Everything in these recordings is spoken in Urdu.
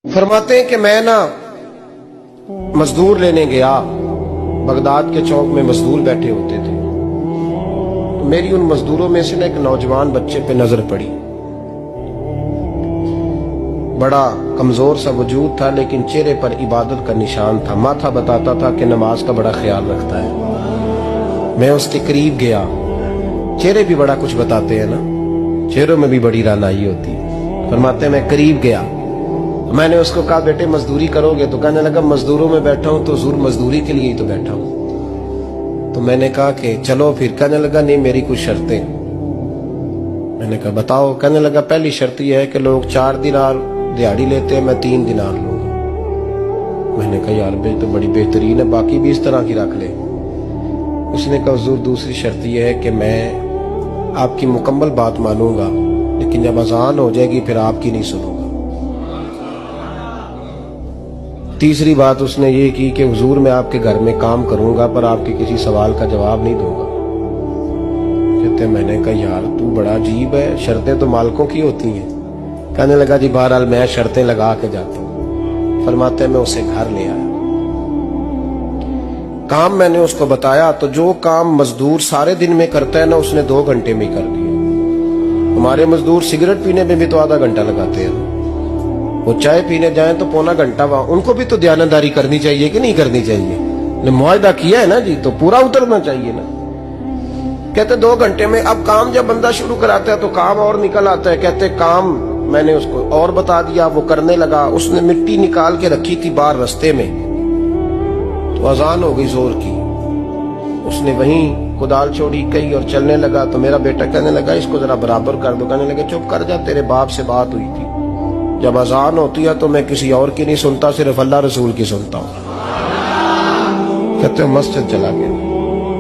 فرماتے ہیں کہ میں نا مزدور لینے گیا، بغداد کے چوک میں مزدور بیٹھے ہوتے تھے، تو میری ان مزدوروں میں سے نا ایک نوجوان بچے پہ نظر پڑی۔ بڑا کمزور سا وجود تھا لیکن چہرے پر عبادت کا نشان تھا، ماتھا بتاتا تھا کہ نماز کا بڑا خیال رکھتا ہے۔ میں اس کے قریب گیا، چہرے بھی بڑا کچھ بتاتے ہیں نا، چہروں میں بھی بڑی رانائی ہوتی ہے۔ فرماتے ہیں میں قریب گیا، میں نے اس کو کہا بیٹے مزدوری کرو گے؟ تو کہنے لگا مزدوروں میں بیٹھا ہوں تو حضور مزدوری کے لیے ہی تو بیٹھا ہوں۔ تو میں نے کہا کہ چلو پھر۔ کہنے لگا نہیں میری کچھ شرطیں۔ میں نے کہا بتاؤ؟ کہنے لگا پہلی شرط یہ ہے کہ لوگ 4 دینار دیہاڑی لیتے ہیں، میں 3 دینار لوں گا۔ میں نے کہا یار تو بڑی بہترین ہے، باقی بھی اس طرح کی رکھ لے۔ اس نے کہا حضور دوسری شرط یہ ہے کہ میں آپ کی مکمل بات مانوں گا لیکن جب اذان ہو جائے گی پھر آپ کی نہیں سنوں گا۔ تیسری بات اس نے یہ کی کہ حضور میں آپ کے گھر میں کام کروں گا پر آپ کے کسی سوال کا جواب نہیں دوں گا۔ کہتے ہیں میں نے کہا یار تو بڑا عجیب ہے، شرطیں تو مالکوں کی ہوتی ہیں۔ کہنے لگا جی بہرحال میں شرطیں لگا کے جاتا ہوں۔ فرماتے ہیں میں اسے گھر لے آیا، کام میں نے اس کو بتایا تو جو کام مزدور سارے دن میں کرتا ہے نا اس نے 2 گھنٹے میں کر دیا۔ ہمارے مزدور سگریٹ پینے میں بھی تو آدھا گھنٹہ لگاتے ہیں، وہ چائے پینے جائیں تو پونا گھنٹہ وہاں۔ ان کو بھی تو دیانتداری کرنی چاہیے کہ نہیں کرنی چاہیے؟ نے معاہدہ کیا ہے نا جی تو پورا اترنا چاہیے نا۔ کہتے 2 گھنٹے میں۔ اب کام جب بندہ شروع کراتا ہے تو کام اور نکل آتا ہے۔ کہتے کام میں نے اس کو اور بتا دیا، وہ کرنے لگا۔ اس نے مٹی نکال کے رکھی تھی باہر رستے میں، تو اذان ہو گئی زور کی، اس نے وہیں کدال چھوڑی کئی اور چلنے لگا۔ تو میرا بیٹا کہنے لگا اس کو ذرا برابر کر دو۔ کہنے لگا چپ کر جا، تیرے باپ سے بات ہوئی تھی، جب اذان ہوتی ہے تو میں کسی اور کی نہیں سنتا، صرف اللہ رسول کی سنتا ہوں۔ کہتے ہیں مسجد چلا گیا،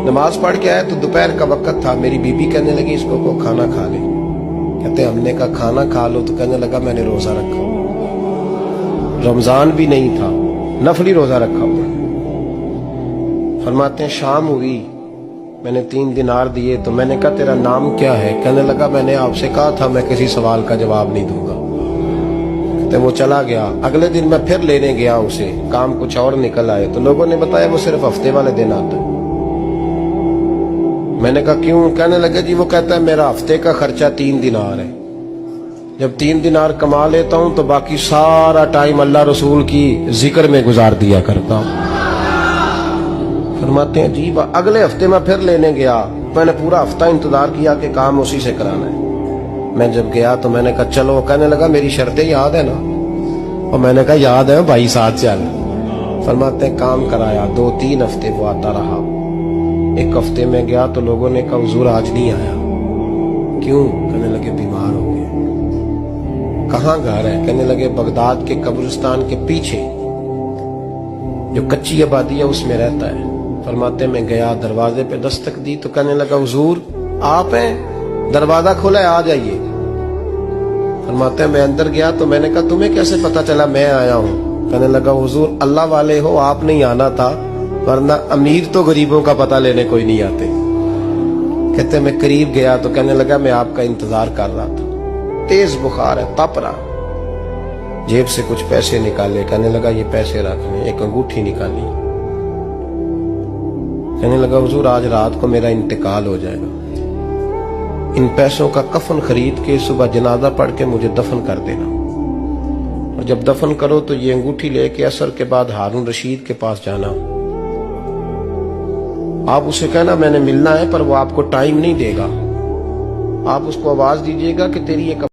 نماز پڑھ کے آیا تو دوپہر کا وقت تھا۔ میری بی بی کہنے لگی اس کو کھانا کھا لے۔ کہتے ہیں ہم نے کہا کھانا کھا لو، تو کہنے لگا میں نے روزہ رکھا، رمضان بھی نہیں تھا، نفلی روزہ رکھا ہوا۔ فرماتے ہیں شام ہوئی، میں نے 3 دینار دیے تو میں نے کہا تیرا نام کیا ہے؟ کہنے لگا میں نے آپ سے کہا تھا میں کسی سوال کا جواب نہیں دوں گا۔ وہ چلا گیا۔ اگلے دن میں پھر لینے گیا اسے، کام کچھ اور نکل آئے تو لوگوں نے بتایا وہ صرف ہفتے والے دن آتا ہے۔ میں نے کہا کیوں؟ کہنے لگے جی وہ کہتا ہے میرا ہفتے کا خرچہ 3 دینار ہے، جب 3 دینار کما لیتا ہوں تو باقی سارا ٹائم اللہ رسول کی ذکر میں گزار دیا کرتا ہوں۔ فرماتے ہیں عجیب۔ اگلے ہفتے میں پھر لینے گیا، میں نے پورا ہفتہ انتظار کیا کہ کام اسی سے کرانا ہے۔ میں جب گیا تو میں نے کہا چلو، کہنے لگا میری شرطیں یاد ہے نا؟ اور میں نے کہا یاد ہے بھائی ساتھ چل۔ فرماتے ہیں کام کرایا، 2-3 ہفتے وہ آتا رہا۔ ایک ہفتے میں گیا تو لوگوں نے کہا حضور آج نہیں آیا، کیوں؟ کہنے لگے بیمار ہو گئے۔ کہاں گھر ہے؟ کہنے لگے بغداد کے قبرستان کے پیچھے جو کچی آبادی ہے اس میں رہتا ہے۔ فرماتے ہیں میں گیا، دروازے پہ دستک دی تو کہنے لگا حضور آپ ہیں؟ دروازہ کھولا ہے آ جائیے۔ فرماتے ہیں میں اندر گیا تو میں نے کہا تمہیں کیسے پتا چلا میں آیا ہوں؟ کہنے لگا حضور اللہ والے ہو، آپ نہیں آنا تھا، ورنہ امیر تو غریبوں کا پتہ لینے کوئی نہیں آتے۔ کہتے ہیں میں قریب گیا تو کہنے لگا میں آپ کا انتظار کر رہا تھا، تیز بخار ہے، تپ رہا۔ جیب سے کچھ پیسے نکالے، کہنے لگا یہ پیسے رکھنے، ایک انگوٹھی نکالی۔ کہنے لگا حضور آج رات کو میرا انتقال ہو جائے گا، ان پیسوں کا کفن خرید کے صبح جنازہ پڑھ کے مجھے دفن کر دینا، اور جب دفن کرو تو یہ انگوٹھی لے کے عصر کے بعد ہارون رشید کے پاس جانا، آپ اسے کہنا میں نے ملنا ہے پر وہ آپ کو ٹائم نہیں دے گا، آپ اس کو آواز دیجیے گا کہ تیری ایک